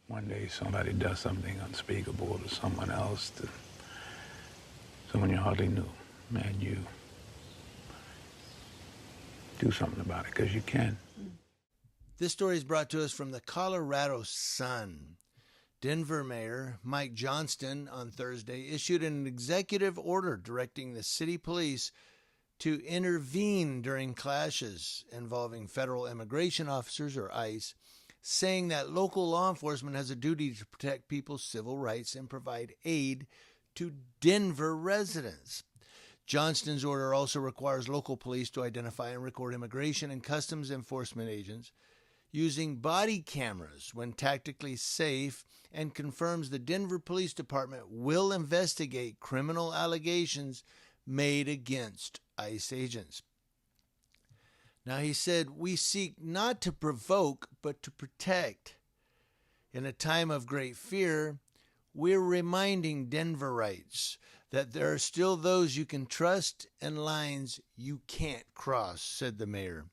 one day somebody does something unspeakable to someone else, to someone you hardly knew, and you do something about it, because you can. This story is brought to us from the Colorado Sun. Denver Mayor Mike Johnston on Thursday issued an executive order directing the city police to intervene during clashes involving federal immigration officers, or ICE, saying that local law enforcement has a duty to protect people's civil rights and provide aid to Denver residents. Johnston's order also requires local police to identify and record immigration and customs enforcement agents using body cameras when tactically safe, and confirms the Denver Police Department will investigate criminal allegations made against ICE agents. Now, he said, "We seek not to provoke, but to protect. In a time of great fear, we're reminding Denverites that there are still those you can trust and lines you can't cross," said the mayor.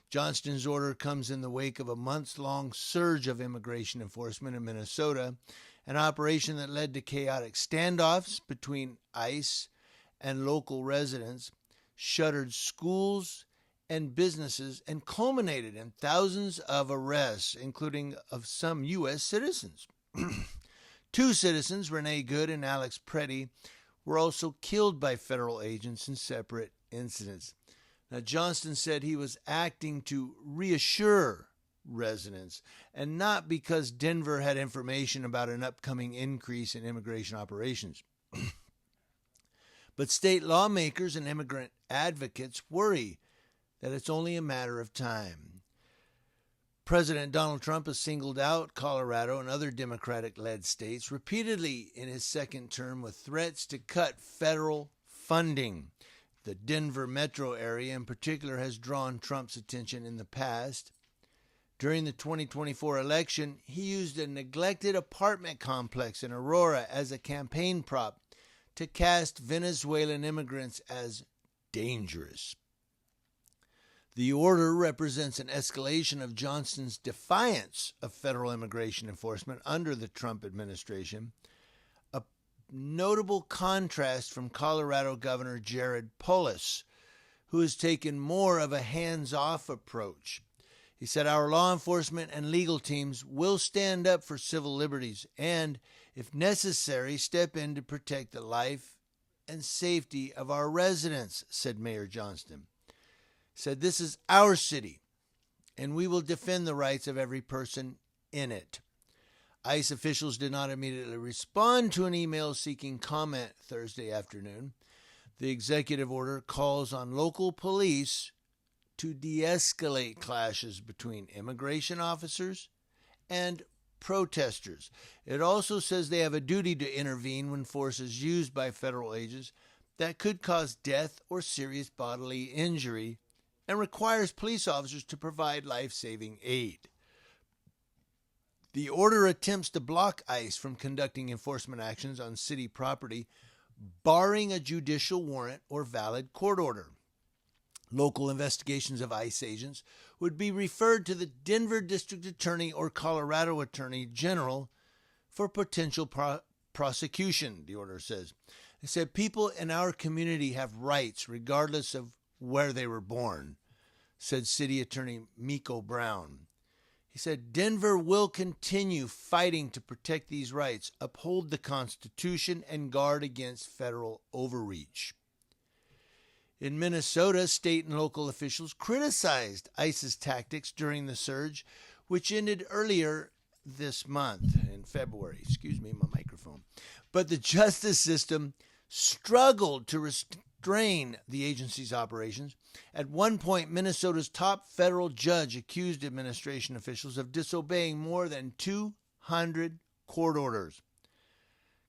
Johnston's order comes in the wake of a months-long surge of immigration enforcement in Minnesota, an operation that led to chaotic standoffs between ICE and local residents, shuttered schools and businesses, and culminated in thousands of arrests, including of some U.S. citizens. Two citizens, Renee Good and Alex Preddy, were also killed by federal agents in separate incidents. Now, Johnston said he was acting to reassure residents, and not because Denver had information about an upcoming increase in immigration operations. But state lawmakers and immigrant advocates worry that it's only a matter of time. President Donald Trump has singled out Colorado and other Democratic-led states repeatedly in his second term with threats to cut federal funding. The Denver metro area in particular has drawn Trump's attention in the past. During the 2024 election, he used a neglected apartment complex in Aurora as a campaign prop to cast Venezuelan immigrants as dangerous. The order represents an escalation of Johnston's defiance of federal immigration enforcement under the Trump administration, a notable contrast from Colorado Governor Jared Polis, who has taken more of a hands-off approach. He said, "Our law enforcement and legal teams will stand up for civil liberties and, if necessary, step in to protect the life and safety of our residents," said Mayor Johnston. He said, "This is our city, and we will defend the rights of every person in it." ICE officials did not immediately respond to an email seeking comment Thursday afternoon. The executive order calls on local police to de-escalate clashes between immigration officers and protesters. It also says they have a duty to intervene when force is used by federal agents that could cause death or serious bodily injury, and requires police officers to provide life-saving aid. The order attempts to block ICE from conducting enforcement actions on city property, barring a judicial warrant or valid court order. Local investigations of ICE agents would be referred to the Denver District Attorney or Colorado Attorney General for potential prosecution, the order says. It said people in our community have rights regardless of where they were born, said City Attorney Miko Brown. He said, "Denver will continue fighting to protect these rights, uphold the Constitution, and guard against federal overreach." In Minnesota, state and local officials criticized ICE's tactics during the surge, which ended earlier this month, in February. Excuse me, my microphone. But the justice system struggled to restrain the agency's operations. At one point, Minnesota's top federal judge accused administration officials of disobeying more than 200 court orders.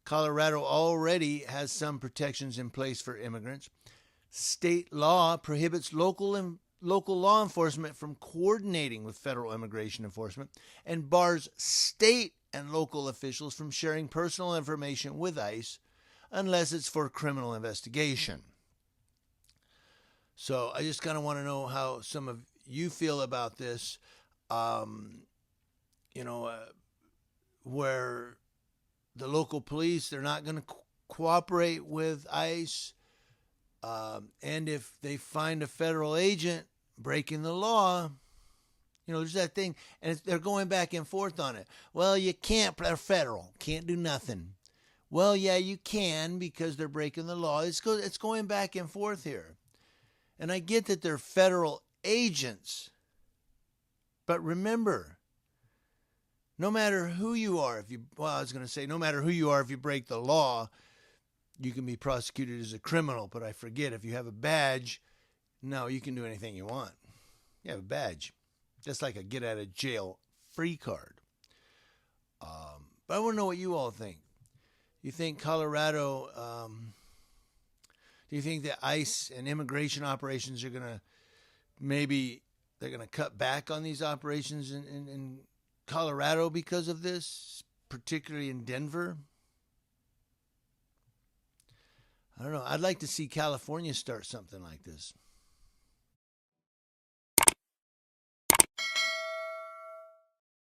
Colorado already has some protections in place for immigrants. State law prohibits local law enforcement from coordinating with federal immigration enforcement and bars state and local officials from sharing personal information with ICE unless it's for criminal investigation. So I just kind of want to know how some of you feel about this. where the local police, they're not going to cooperate with ICE. And if they find a federal agent breaking the law, there's that thing, and they're going back and forth on it. Well, you can't, they're federal, can't do nothing. Well, yeah, you can because they're breaking the law. It's going back and forth here. And I get that they're federal agents, but remember, no matter who you are, no matter who you are, if you break the law, you can be prosecuted as a criminal. But I forget, if you have a badge, no, you can do anything you want. You have a badge. Just like a get out of jail free card. But I want to know what you all think. You think Colorado, do you think that ICE and immigration operations are they're going to cut back on these operations in Colorado because of this, particularly in Denver? I don't know. I'd like to see California start something like this.